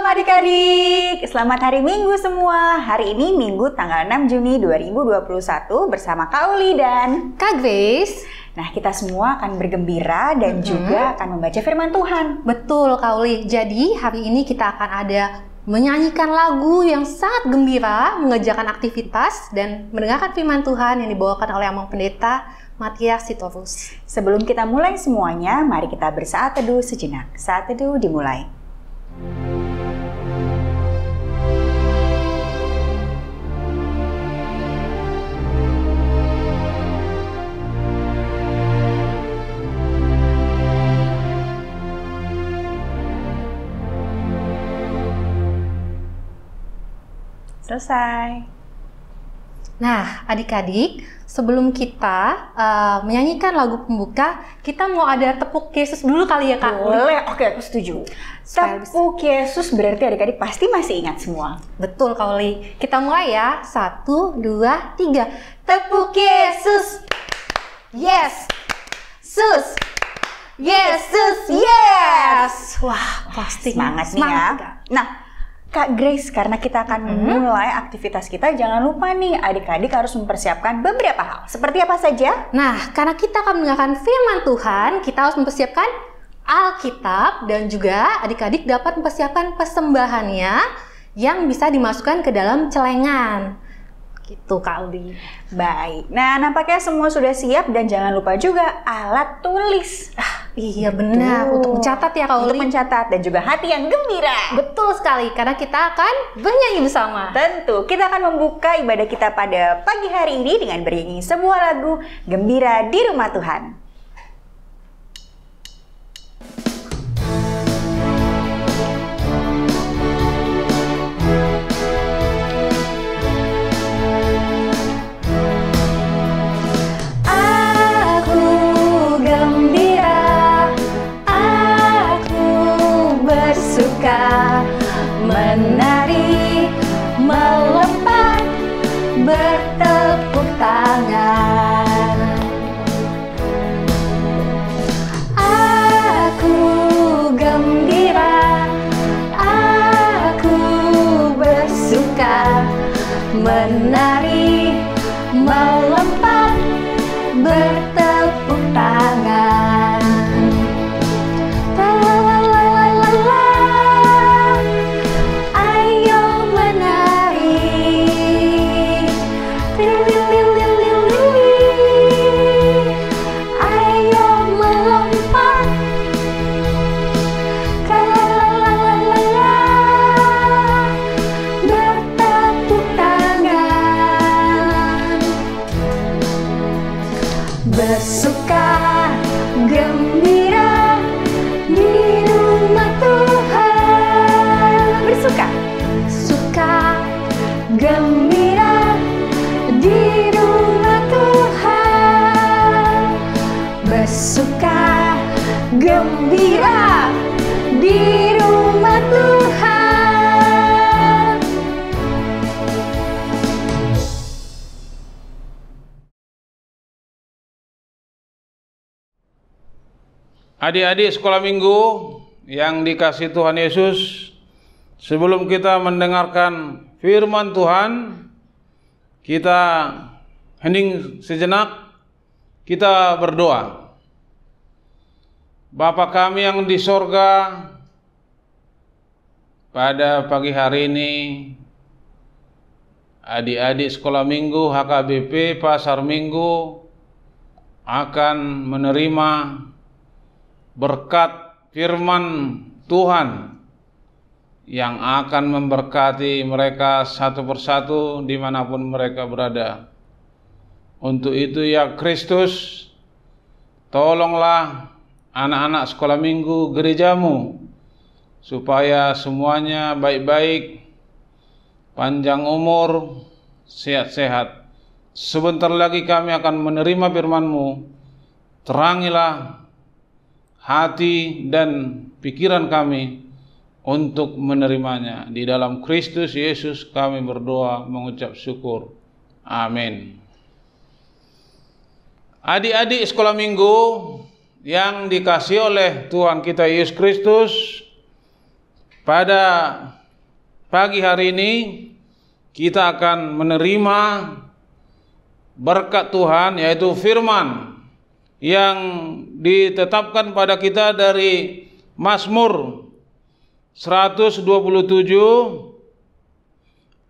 adik-adik, selamat hari Minggu semua. Hari ini Minggu tanggal 6 Juni 2021 bersama Kak Uli dan Kak Grace. Nah, kita semua akan bergembira dan juga akan membaca firman Tuhan. Betul Kak Uli, jadi hari ini kita akan ada menyanyikan lagu yang sangat gembira, mengerjakan aktivitas dan mendengarkan firman Tuhan yang dibawakan oleh Amang Pendeta Matias Sitorus. Sebelum kita mulai semuanya, mari kita bersaat teduh sejenak. Saat teduh dimulai. Selesai. Nah, adik-adik, sebelum kita menyanyikan lagu pembuka, kita mau ada tepuk Yesus dulu kali ya Kak? Boleh, oke aku setuju. Tepuk Yesus berarti adik-adik pasti masih ingat semua. Betul Kak Uli. Kita mulai ya, 1, 2, 3. Tepuk Yesus. Yes. Sus. Yesus, yes. Wah, pasti Semangat nih ya. Nah, Kak Grace, karena kita akan memulai aktivitas kita, jangan lupa nih adik-adik harus mempersiapkan beberapa hal. Seperti apa saja? Nah, karena kita akan mendengarkan firman Tuhan, kita harus mempersiapkan Alkitab dan juga adik-adik dapat mempersiapkan persembahannya yang bisa dimasukkan ke dalam celengan. Gitu Kak Uli. Baik, nah nampaknya semua sudah siap dan jangan lupa juga alat tulis. Iya benar, untuk mencatat ya Kak Uli. Untuk mencatat dan juga hati yang gembira. Betul sekali, karena kita akan bernyanyi bersama. Tentu, kita akan membuka ibadah kita pada pagi hari ini dengan bernyanyi sebuah lagu Gembira di Rumah Tuhan. Menari, melompat, bertepuk tangan. Aku gembira, aku bersuka. Menari, melompat, bertepuk tangan. Bersuka gembira di rumah Tuhan. Bersuka, suka gembira di rumah Tuhan. Bersuka gembira di rumah Tuhan. Adik-adik sekolah minggu yang dikasihi Tuhan Yesus, sebelum kita mendengarkan firman Tuhan, kita hening sejenak, kita berdoa. Bapa kami yang di sorga, pada pagi hari ini, adik-adik sekolah minggu HKBP Pasar Minggu akan menerima berkat firman Tuhan yang akan memberkati mereka satu persatu dimanapun mereka berada. Untuk itu ya Kristus, tolonglah anak-anak sekolah minggu gerejamu supaya semuanya baik-baik, panjang umur, sehat-sehat. Sebentar lagi kami akan menerima firman-Mu. Terangilah hati dan pikiran kami untuk menerimanya. Di dalam Kristus Yesus kami berdoa mengucap syukur. Amin. Adik-adik sekolah minggu yang dikasihi oleh Tuhan kita Yesus Kristus, pada pagi hari ini kita akan menerima berkat Tuhan, yaitu firman yang ditetapkan pada kita dari Mazmur 127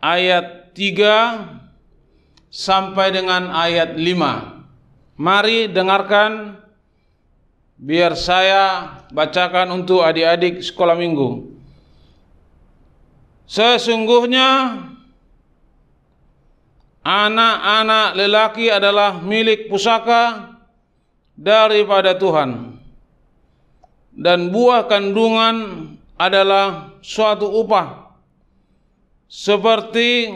ayat 3 sampai dengan ayat 5. Mari dengarkan, biar saya bacakan untuk adik-adik sekolah minggu. Sesungguhnya anak-anak lelaki adalah milik pusaka daripada Tuhan, dan buah kandungan adalah suatu upah. Seperti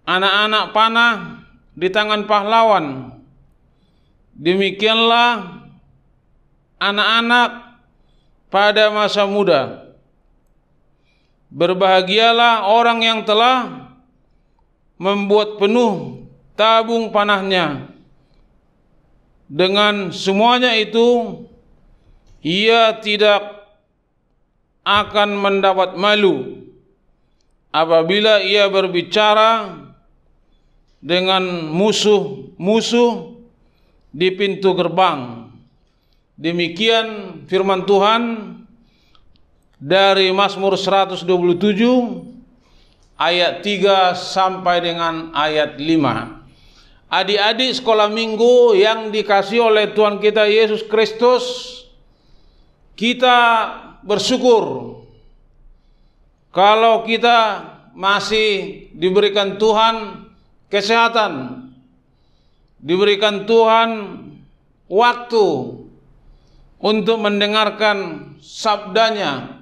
anak-anak panah di tangan pahlawan, demikianlah anak-anak pada masa muda. Berbahagialah orang yang telah membuat penuh tabung panahnya. Dengan semuanya itu, ia tidak akan mendapat malu apabila ia berbicara dengan musuh-musuh di pintu gerbang. Demikian firman Tuhan dari Mazmur 127 ayat 3 sampai dengan ayat 5. Adik-adik sekolah minggu yang dikasihi oleh Tuhan kita Yesus Kristus, kita bersyukur kalau kita masih diberikan Tuhan kesehatan, diberikan Tuhan waktu untuk mendengarkan sabdanya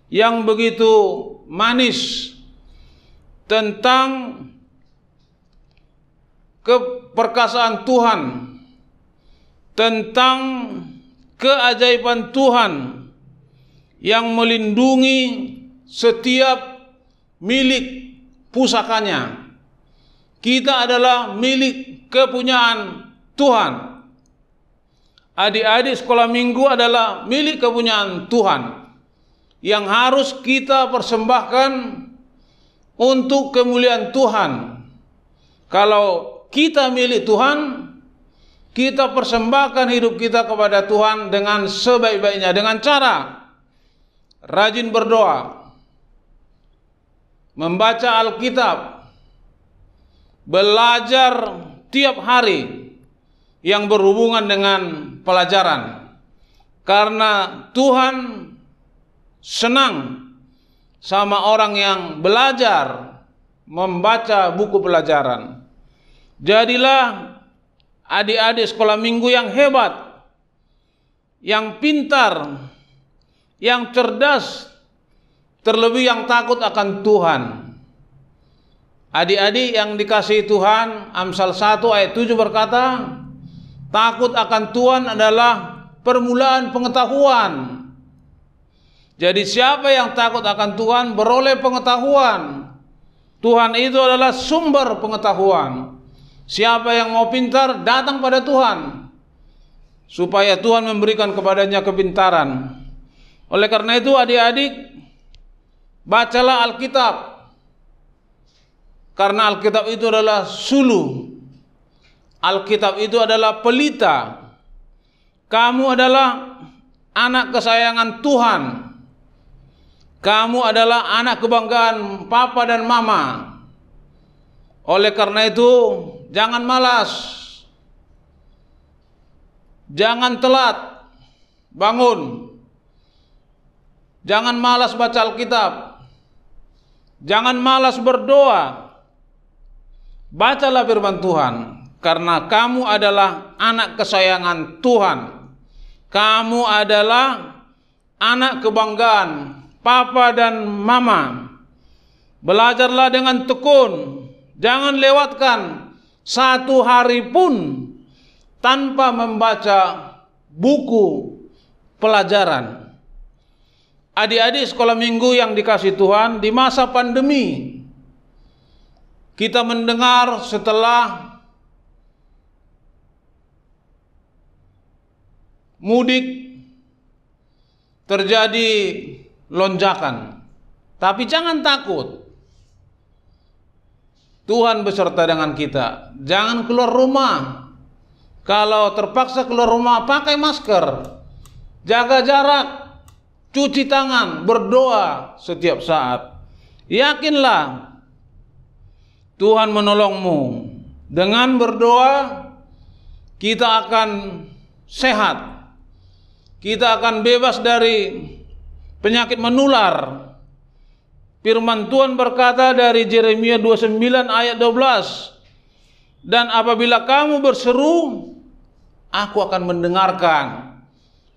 yang begitu manis tentang keperkasaan Tuhan, tentang keajaiban Tuhan yang melindungi setiap milik pusakanya. Kita adalah milik kepunyaan Tuhan. Adik-adik sekolah minggu adalah milik kepunyaan Tuhan yang harus kita persembahkan untuk kemuliaan Tuhan. Kalau kita milik Tuhan, kita persembahkan hidup kita kepada Tuhan dengan sebaik-baiknya, dengan cara rajin berdoa, membaca Alkitab, belajar tiap hari yang berhubungan dengan pelajaran. Karena Tuhan senang sama orang yang belajar membaca buku pelajaran. Jadilah adik-adik sekolah minggu yang hebat, yang pintar, yang cerdas, terlebih yang takut akan Tuhan. Adik-adik yang dikasihi Tuhan, Amsal 1 ayat 7 berkata, takut akan Tuhan adalah permulaan pengetahuan. Jadi siapa yang takut akan Tuhan beroleh pengetahuan. Tuhan itu adalah sumber pengetahuan. Siapa yang mau pintar datang pada Tuhan, supaya Tuhan memberikan kepadanya kepintaran. Oleh karena itu adik-adik, bacalah Alkitab, karena Alkitab itu adalah suluh. Alkitab itu adalah pelita. Kamu adalah anak kesayangan Tuhan. Kamu adalah anak kebanggaan papa dan mama. Oleh karena itu, jangan malas, jangan telat bangun, jangan malas baca Alkitab, jangan malas berdoa. Bacalah firman Tuhan, karena kamu adalah anak kesayangan Tuhan. Kamu adalah anak kebanggaan papa dan mama. Belajarlah dengan tekun. Jangan lewatkan satu hari pun tanpa membaca buku pelajaran. Adik-adik sekolah minggu yang dikasihi Tuhan, di masa pandemi kita mendengar setelah mudik terjadi lonjakan. Tapi jangan takut. Tuhan beserta dengan kita. Jangan keluar rumah. Kalau terpaksa keluar rumah, pakai masker. Jaga jarak. Cuci tangan. Berdoa setiap saat. Yakinlah Tuhan menolongmu. Dengan berdoa, kita akan sehat. Kita akan bebas dari penyakit menular. Firman Tuhan berkata dari Yeremia 29 ayat 12. Dan apabila kamu berseru, aku akan mendengarkan.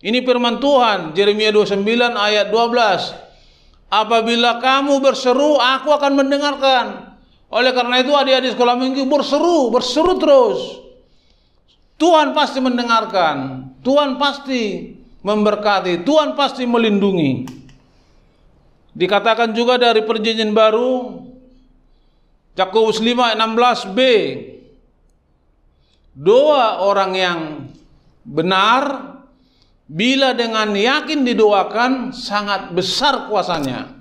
Ini firman Tuhan, Yeremia 29 ayat 12. Apabila kamu berseru, aku akan mendengarkan. Oleh karena itu adik-adik sekolah minggu berseru terus. Tuhan pasti mendengarkan. Tuhan pasti memberkati. Tuhan pasti melindungi. Dikatakan juga dari perjanjian baru, Yakobus 5 ayat 16b, doa orang yang benar bila dengan yakin didoakan sangat besar kuasanya.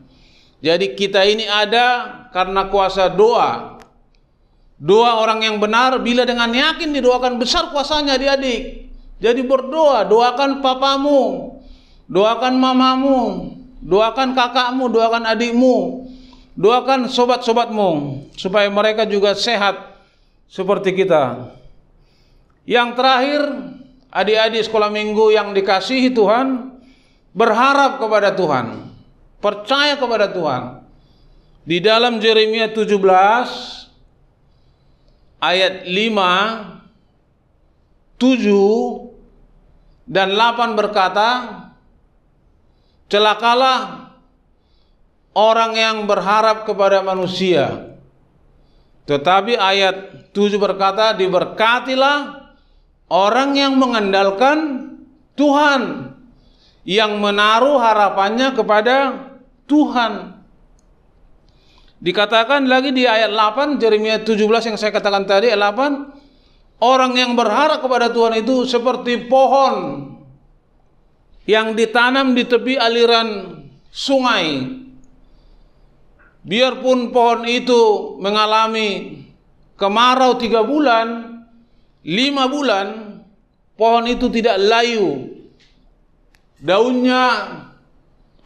Jadi kita ini ada karena kuasa doa. Doa orang yang benar bila dengan yakin didoakan besar kuasanya, adik-adik. Jadi berdoa, doakan papamu, doakan mamamu, doakan kakakmu, doakan adikmu, doakan sobat-sobatmu, supaya mereka juga sehat seperti kita. Yang terakhir, adik-adik sekolah minggu yang dikasihi Tuhan, berharap kepada Tuhan, percaya kepada Tuhan. Di dalam Yeremia 17 ayat 5, 7 dan 8 berkata, celakalah orang yang berharap kepada manusia. Tetapi ayat 7 berkata, diberkatilah orang yang mengandalkan Tuhan, yang menaruh harapannya kepada Tuhan. Dikatakan lagi di ayat 8, Yeremia 17 yang saya katakan tadi, ayat 8, orang yang berharap kepada Tuhan itu seperti pohon yang ditanam di tepi aliran sungai. Biarpun pohon itu mengalami kemarau 3 bulan, 5 bulan, pohon itu tidak layu. Daunnya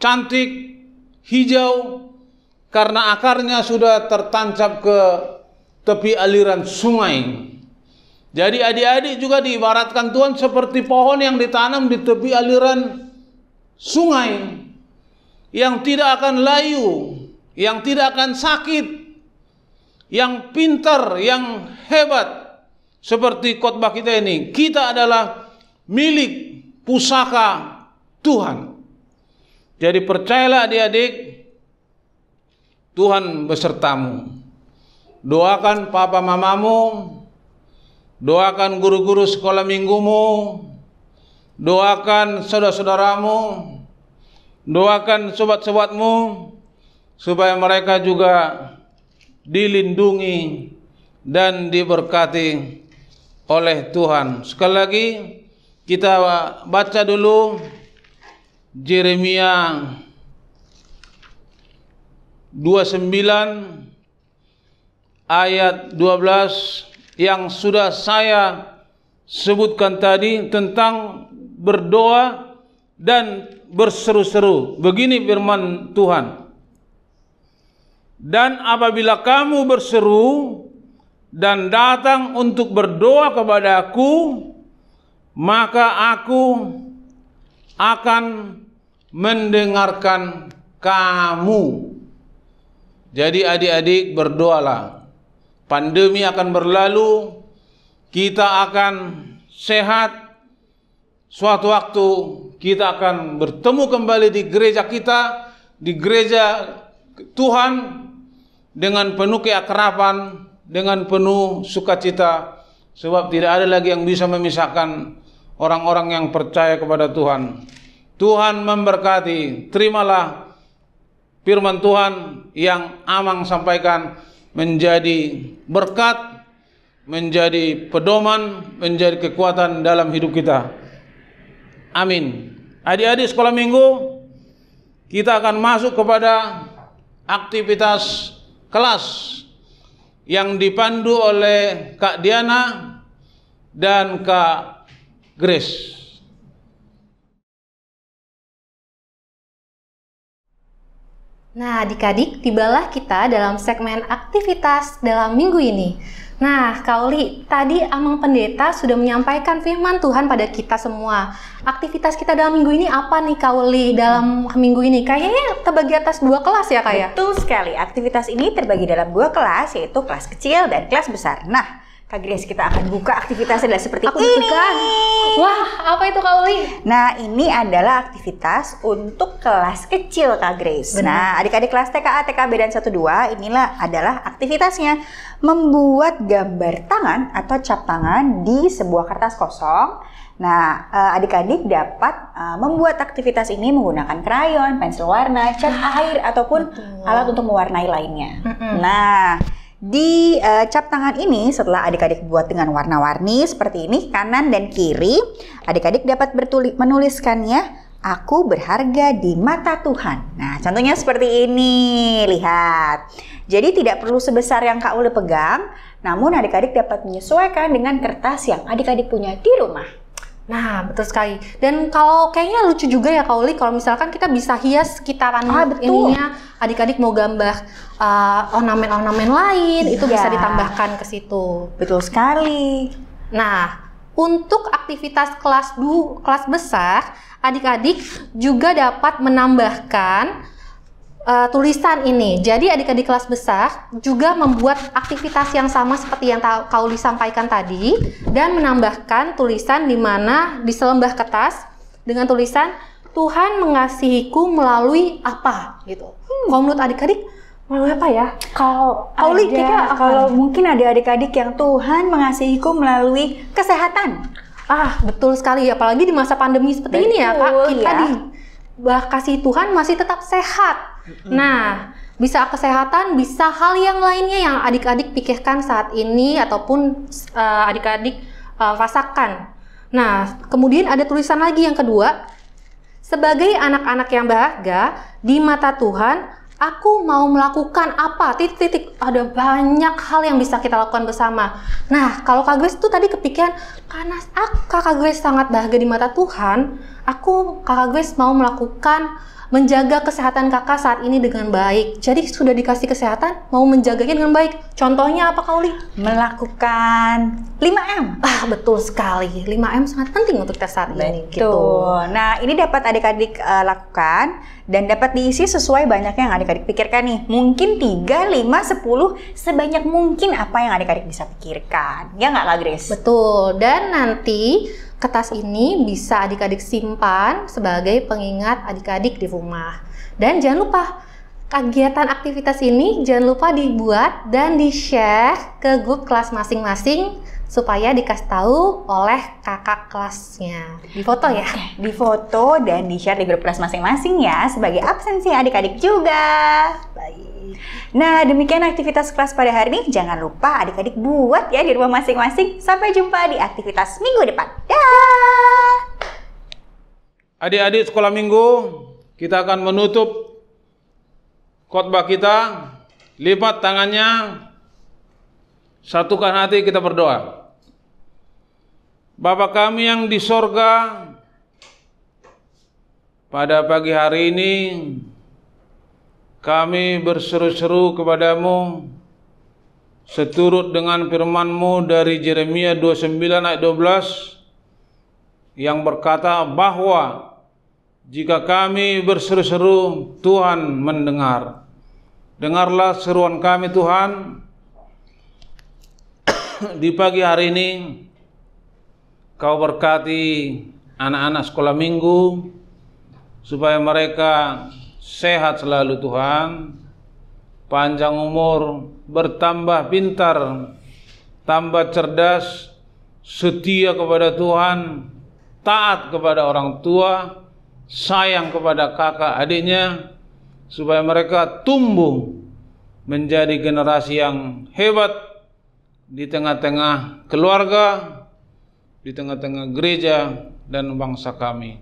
cantik, hijau, karena akarnya sudah tertancap ke tepi aliran sungai. Jadi adik-adik juga diibaratkan Tuhan seperti pohon yang ditanam di tepi aliran sungai, yang tidak akan layu, yang tidak akan sakit, yang pintar, yang hebat. Seperti khotbah kita ini, kita adalah milik pusaka Tuhan. Jadi percayalah adik-adik, Tuhan besertamu. Doakan papa mamamu, doakan guru-guru sekolah minggumu, doakan saudara-saudaramu, doakan sobat-sobatmu, supaya mereka juga dilindungi dan diberkati oleh Tuhan. Sekali lagi kita baca dulu Yeremia 29 ayat 12 yang sudah saya sebutkan tadi tentang berdoa dan berseru-seru. Begini firman Tuhan. Dan apabila kamu berseru dan datang untuk berdoa kepada Aku, maka Aku akan mendengarkan kamu. Jadi adik-adik berdoalah. Pandemi akan berlalu, kita akan sehat. Suatu waktu kita akan bertemu kembali di gereja kita, di gereja Tuhan, dengan penuh keakraban, dengan penuh sukacita, sebab tidak ada lagi yang bisa memisahkan orang-orang yang percaya kepada Tuhan. Tuhan memberkati. Terimalah firman Tuhan yang Amang sampaikan menjadi berkat, menjadi pedoman, menjadi kekuatan dalam hidup kita. Amin. Adik-adik sekolah minggu, kita akan masuk kepada aktivitas kelas yang dipandu oleh Kak Diana dan Kak Grace. Nah, adik-adik, tibalah kita dalam segmen aktivitas dalam minggu ini. Nah, Kak Uli, tadi Amang Pendeta sudah menyampaikan firman Tuhan pada kita semua. Aktivitas kita dalam minggu ini apa nih, Kak Uli, dalam minggu ini? Kayaknya terbagi atas 2 kelas ya, Kak ya? Betul sekali, aktivitas ini terbagi dalam 2 kelas, yaitu kelas kecil dan kelas besar. Nah, Kak Grace, kita akan buka aktivitasnya adalah seperti ini. Wah, apa itu, Kak Uli? Nah, ini adalah aktivitas untuk kelas kecil, Kak Grace. Benar. Nah, adik-adik kelas TKA, TKB, dan 1-2, inilah adalah aktivitasnya. Membuat gambar tangan atau cap tangan di sebuah kertas kosong. Nah, adik-adik dapat membuat aktivitas ini menggunakan krayon, pensil warna, cat air, ataupun alat untuk mewarnai lainnya. Nah, di cap tangan ini setelah adik-adik buat dengan warna-warni seperti ini, kanan dan kiri, adik-adik dapat menuliskannya, aku berharga di mata Tuhan. Nah, contohnya seperti ini, lihat. Jadi tidak perlu sebesar yang Kak Uli pegang, namun adik-adik dapat menyesuaikan dengan kertas yang adik-adik punya di rumah. Nah, betul sekali. Dan kalau kayaknya lucu juga ya, Kak Uli, kalau misalkan kita bisa hias sekitaran ininya, adik-adik mau gambar ornamen-ornamen lain, itu bisa ditambahkan ke situ. Betul sekali. Nah, untuk aktivitas kelas besar, adik-adik juga dapat menambahkan tulisan ini. Jadi adik-adik kelas besar juga membuat aktivitas yang sama seperti yang Kak Uli sampaikan tadi, dan menambahkan tulisan di mana di selembar kertas dengan tulisan Tuhan mengasihiku melalui apa gitu. Kalau menurut adik-adik melalui apa ya? Kalau Kak Uli kayaknya kalau mungkin ada adik-adik yang Tuhan mengasihiku melalui kesehatan. Betul sekali, apalagi di masa pandemi seperti ini ya, Kak. Kita dikasih Tuhan masih tetap sehat. Nah, bisa kesehatan, bisa hal yang lainnya yang adik-adik pikirkan saat ini ataupun adik-adik rasakan. Nah, kemudian ada tulisan lagi yang kedua, sebagai anak-anak yang berharga di mata Tuhan, aku mau melakukan apa? Titik-titik. Ada banyak hal yang bisa kita lakukan bersama. Nah, kalau Kak Grace tuh tadi kepikiran, karena Kak Grace sangat berharga di mata Tuhan, Kak Grace mau melakukan menjaga kesehatan kakak saat ini dengan baik. Jadi sudah dikasih kesehatan, mau menjaganya dengan baik. Contohnya apa, Kak Uli? Melakukan 5M. Betul sekali. 5M sangat penting untuk kita saat ini. Gitu. Nah, ini dapat adik-adik lakukan dan dapat diisi sesuai banyaknya yang adik-adik pikirkan nih. Mungkin 3, 5, 10, sebanyak mungkin apa yang adik-adik bisa pikirkan. Ya nggak, Kak Grace? Betul. Dan nanti kertas ini bisa adik-adik simpan sebagai pengingat adik-adik di rumah. Dan jangan lupa, kegiatan aktivitas ini jangan lupa dibuat dan di-share ke grup kelas masing-masing supaya dikasih tahu oleh kakak kelasnya. Difoto ya? Difoto dan di-share di grup kelas masing-masing ya, sebagai absensi adik-adik juga. Baik. Nah, demikian aktivitas kelas pada hari ini. Jangan lupa adik-adik buat ya di rumah masing-masing. Sampai jumpa di aktivitas minggu depan. Dah! Adik-adik sekolah minggu, kita akan menutup khotbah kita. Lipat tangannya, satukan hati, kita berdoa. Bapa kami yang di sorga, pada pagi hari ini kami berseru-seru kepadamu seturut dengan firman-Mu dari Yeremia 29 ayat 12 yang berkata bahwa jika kami berseru-seru, Tuhan mendengar. Dengarlah seruan kami, Tuhan. Di pagi hari ini Kau berkati anak-anak sekolah minggu supaya mereka sehat selalu, Tuhan, panjang umur, bertambah pintar, tambah cerdas, setia kepada Tuhan, taat kepada orang tua, sayang kepada kakak adiknya, supaya mereka tumbuh menjadi generasi yang hebat di tengah-tengah keluarga, di tengah-tengah gereja dan bangsa kami.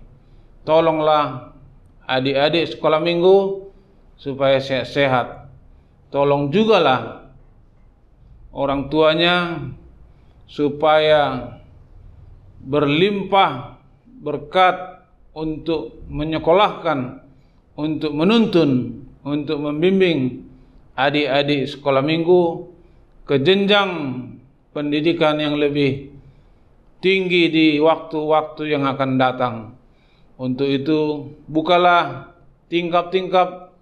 Tolonglah adik-adik sekolah minggu supaya sehat-sehat. Tolong jugalah orang tuanya supaya berlimpah berkat untuk menyekolahkan, untuk menuntun, untuk membimbing adik-adik sekolah minggu ke jenjang pendidikan yang lebih tinggi di waktu-waktu yang akan datang. Untuk itu, bukalah tingkap-tingkap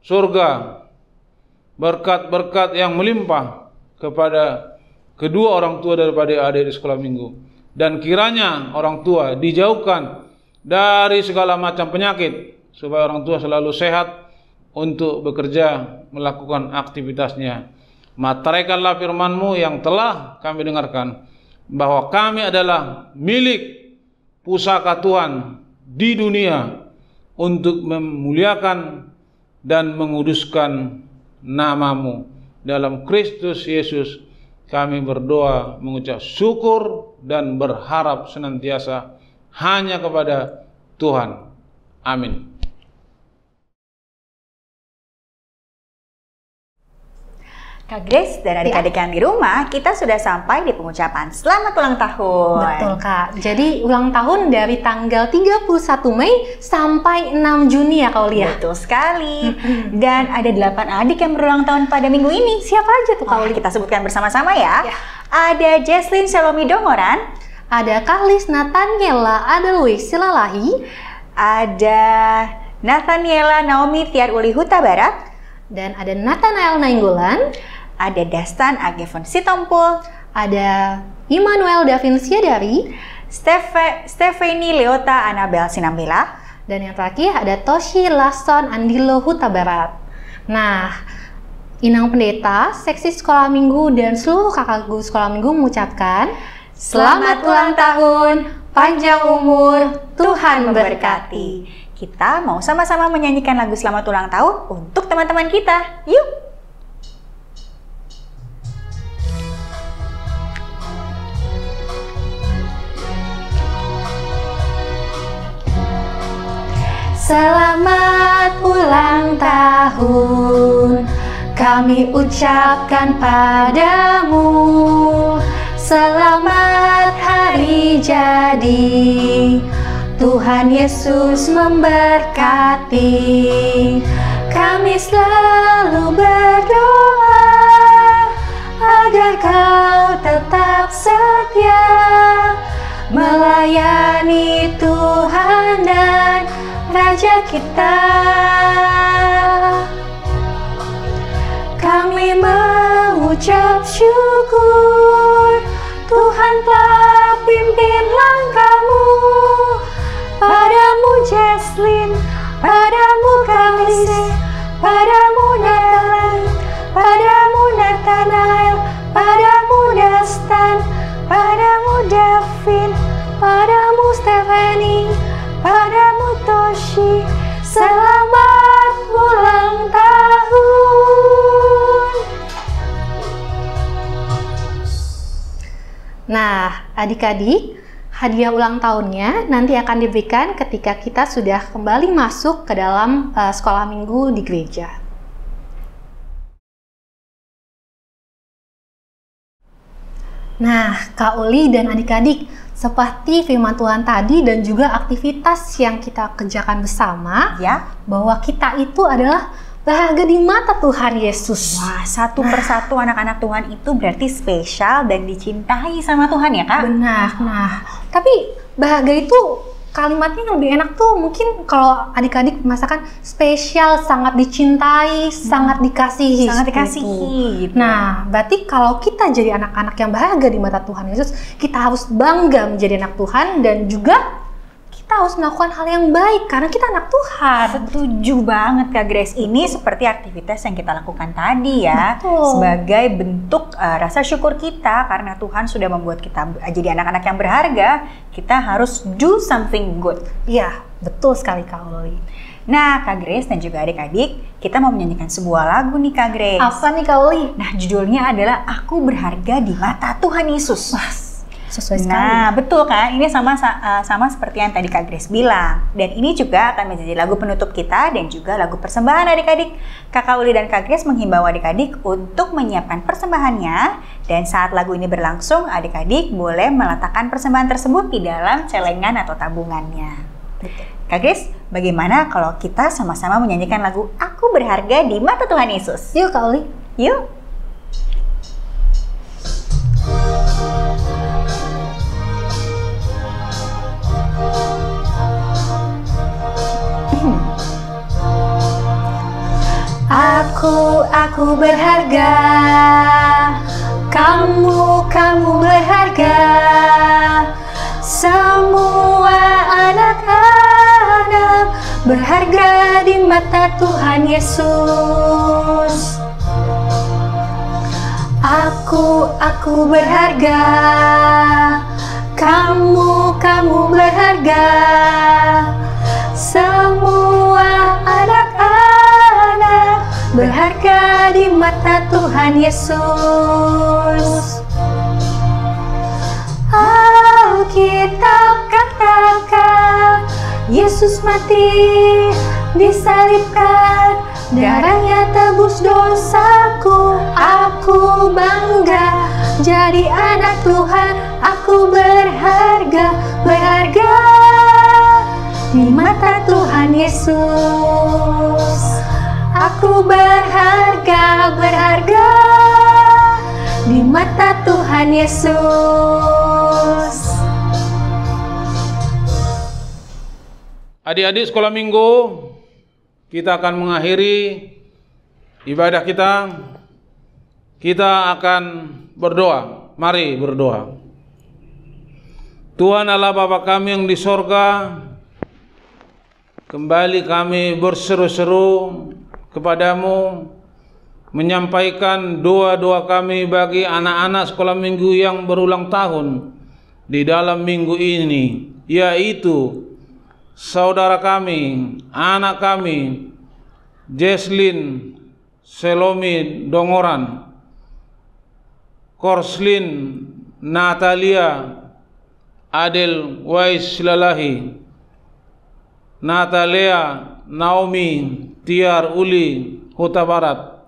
surga, berkat-berkat yang melimpah kepada kedua orang tua daripada adik di sekolah minggu. Dan kiranya orang tua dijauhkan dari segala macam penyakit, supaya orang tua selalu sehat untuk bekerja, melakukan aktivitasnya. Materaikanlah firman-Mu yang telah kami dengarkan, bahwa kami adalah milik pusaka Tuhan di dunia untuk memuliakan dan menguduskan nama-Mu. Dalam Kristus Yesus kami berdoa, mengucap syukur dan berharap senantiasa hanya kepada Tuhan. Amin. Kak Grace dan adik-adik yang di rumah, kita sudah sampai di pengucapan selamat ulang tahun. Betul, Kak. Jadi ulang tahun dari tanggal 31 Mei sampai 6 Juni ya, Kak Uli ya? Betul sekali. Dan ada 8 adik yang berulang tahun pada minggu ini. Siapa aja tuh, Kak Uli? Kita sebutkan bersama-sama ya. Ada Jesslyn Salomi Dongoran, ada Karlis Nathaniela Adeluis Silalahi, ada Nathaniela Naomi Tiar Uli Huta Barat, dan ada Nathanael Nainggolan, ada Dastan Agevon Sitompul, ada Immanuel Davin Siadari, Stephanie Leota Anabel Sinambela, dan yang terakhir ada Toshi Laston Andilo Huta Barat. Nah, Inang Pendeta, Seksi Sekolah Minggu, dan seluruh kakak guru Sekolah Minggu mengucapkan selamat ulang tahun, panjang umur, Tuhan memberkati. Kita mau sama-sama menyanyikan lagu selamat ulang tahun untuk teman-teman kita. Yuk! Selamat ulang tahun, kami ucapkan padamu. Selamat hari jadi, Tuhan Yesus memberkati. Kami selalu berdoa agar kau tetap setia melayani Tuhan dan Raja kita. Kami mengucap syukur, Tuhan telah pimpin langkahmu. Padamu Jesslyn, padamu Karlis, padamu Nathanael, padamu Dastan, padamu Davin, padamu Stephanie, padamu Toshi. Selamat ulang tahun. Nah, adik-adik, hadiah ulang tahunnya nanti akan diberikan ketika kita sudah kembali masuk ke dalam sekolah minggu di gereja. Nah, Kak Uli dan adik-adik, seperti firman Tuhan tadi dan juga aktivitas yang kita kerjakan bersama, Ya, bahwa kita itu adalah berharga di mata Tuhan Yesus. wah, satu persatu anak-anak Tuhan itu berarti spesial dan dicintai sama Tuhan ya, Kak? Benar. Nah, tapi berharga itu kalimatnya yang lebih enak tuh mungkin kalau adik-adik merasakan spesial, sangat dicintai, sangat dikasihi. Sangat seperti dikasihi, itu. gitu. Nah, berarti kalau kita jadi anak-anak yang berharga di mata Tuhan Yesus, kita harus bangga menjadi anak Tuhan dan juga kita harus melakukan hal yang baik karena kita anak Tuhan. Setuju banget Kak Grace. Ini seperti aktivitas yang kita lakukan tadi ya. Betul. Sebagai bentuk rasa syukur kita karena Tuhan sudah membuat kita jadi anak-anak yang berharga. Kita harus do something good. Iya, betul sekali Kak Uli. Nah Kak Grace dan juga adik-adik, kita mau menyanyikan sebuah lagu nih Kak Grace. Apa nih Kak Uli? Nah judulnya adalah Aku Berharga di Mata Tuhan Yesus. Sesuai sekali. Nah, betul kan? Ini sama seperti yang tadi Kak Grace bilang. Dan ini juga akan menjadi lagu penutup kita dan juga lagu persembahan adik-adik. Kakak Uli dan Kak Grace menghimbau adik-adik untuk menyiapkan persembahannya. Dan saat lagu ini berlangsung, adik-adik boleh meletakkan persembahan tersebut di dalam celengan atau tabungannya. Betul. Kak Grace, bagaimana kalau kita sama-sama menyanyikan lagu Aku Berharga di Mata Tuhan Yesus? Yuk Kak Uli. Yuk! Aku berharga, kamu berharga, semua anak-anak berharga di mata Tuhan Yesus. Aku berharga, kamu berharga, semua anak-anak berharga di mata Tuhan Yesus. Alkitab katakan, Yesus mati, disalibkan, darahnya tebus dosaku. Aku bangga jadi anak Tuhan, aku berharga di mata Tuhan Yesus. Aku berharga di mata Tuhan Yesus. Adik-adik sekolah minggu, kita akan mengakhiri ibadah kita. Kita akan berdoa. Mari berdoa. Tuhan Allah Bapa kami yang di sorga, kembali kami berseru-seru kepadamu, menyampaikan doa-doa kami bagi anak-anak sekolah minggu yang berulang tahun di dalam minggu ini, yaitu saudara kami, anak kami, Jesslyn Selomi Dongoran, Korslin Natalia Adel Wais Lalahi, Natalia Naomi Tiar Uli Huta Barat,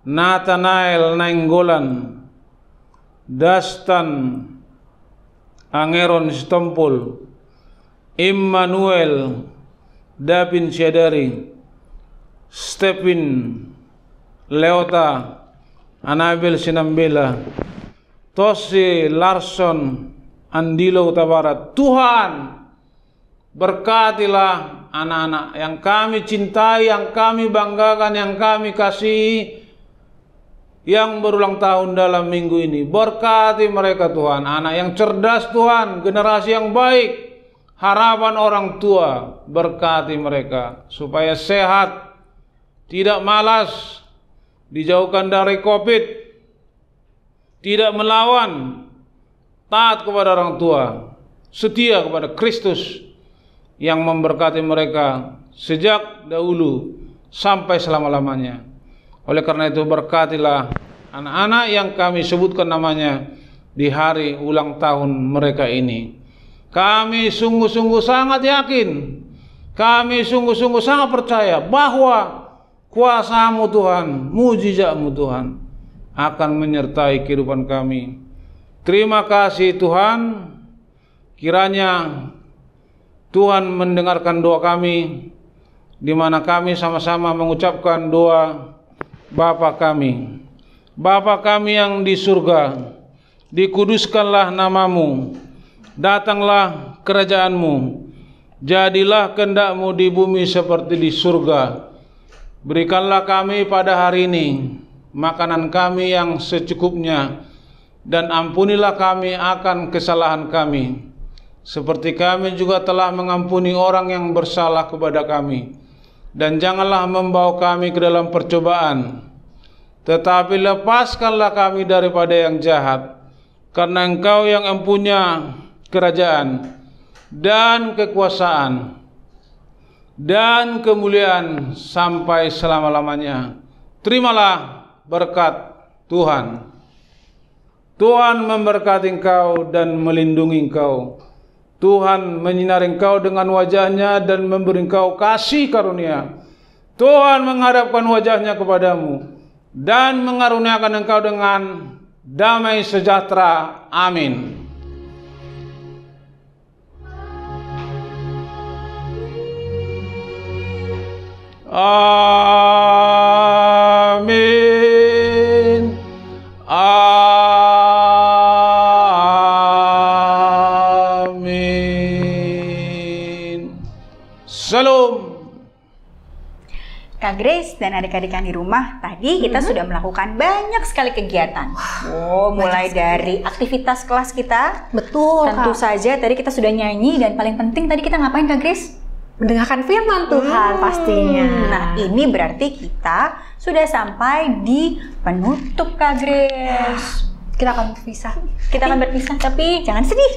Nathanael Nainggolan, Dastan Angeron Stompul, Immanuel Davin Syedari, Stephen Leota Anabel Sinambela, Tosi Larson Andilo Huta Barat. Tuhan, berkatilah anak-anak yang kami cintai, yang kami banggakan, yang kami kasihi, yang berulang tahun dalam minggu ini. Berkati mereka Tuhan, anak yang cerdas Tuhan, generasi yang baik, harapan orang tua. Berkati mereka supaya sehat, tidak malas, dijauhkan dari COVID, tidak melawan, taat kepada orang tua, setia kepada Kristus yang memberkati mereka sejak dahulu sampai selama-lamanya. Oleh karena itu berkatilah anak-anak yang kami sebutkan namanya di hari ulang tahun mereka ini. Kami sungguh-sungguh sangat yakin, kami sungguh-sungguh sangat percaya bahwa kuasa-Mu Tuhan, mujizat-Mu Tuhan akan menyertai kehidupan kami. Terima kasih Tuhan, kiranya Tuhan mendengarkan doa kami, di mana kami sama-sama mengucapkan doa Bapa kami. Bapa kami yang di surga, dikuduskanlah namamu, datanglah kerajaan-Mu, jadilah kehendak-Mu di bumi seperti di surga. Berikanlah kami pada hari ini makanan kami yang secukupnya, dan ampunilah kami akan kesalahan kami, seperti kami juga telah mengampuni orang yang bersalah kepada kami. Dan janganlah membawa kami ke dalam percobaan, tetapi lepaskanlah kami daripada yang jahat, karena Engkau yang mempunyai kerajaan dan kekuasaan dan kemuliaan sampai selama-lamanya. Terimalah berkat Tuhan. Tuhan memberkati engkau dan melindungi engkau. Tuhan menyinari engkau dengan wajah-Nya dan memberi engkau kasih karunia. Tuhan menghadapkan wajah-Nya kepadamu dan mengaruniakan engkau dengan damai sejahtera. Amin. Amin. Amin. Salam. Kak Grace dan adik-adik yang di rumah, tadi kita sudah melakukan banyak sekali kegiatan. Mulai dari aktivitas kelas kita. Betul, Tentu Kak. saja tadi kita sudah nyanyi dan paling penting tadi kita ngapain, Kak Grace? Mendengarkan firman Tuhan pastinya. Nah, ini berarti kita sudah sampai di penutup, Kak Grace. Kita akan berpisah. Kita akan berpisah, tapi jangan sedih,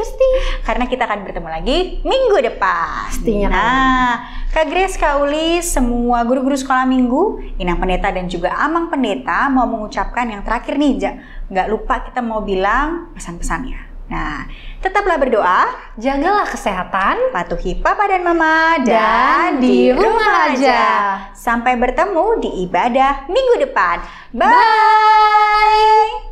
karena kita akan bertemu lagi minggu depan. Pastinya. Nah, Kak Grace, Kak Uli, semua guru-guru sekolah minggu, Inang Pendeta dan juga Amang Pendeta mau mengucapkan yang terakhir nih, nggak lupa kita mau bilang pesan-pesannya. Nah, tetaplah berdoa, Jagalah kesehatan patuhi Papa dan Mama, dan di rumah aja. Sampai bertemu di ibadah minggu depan. Bye!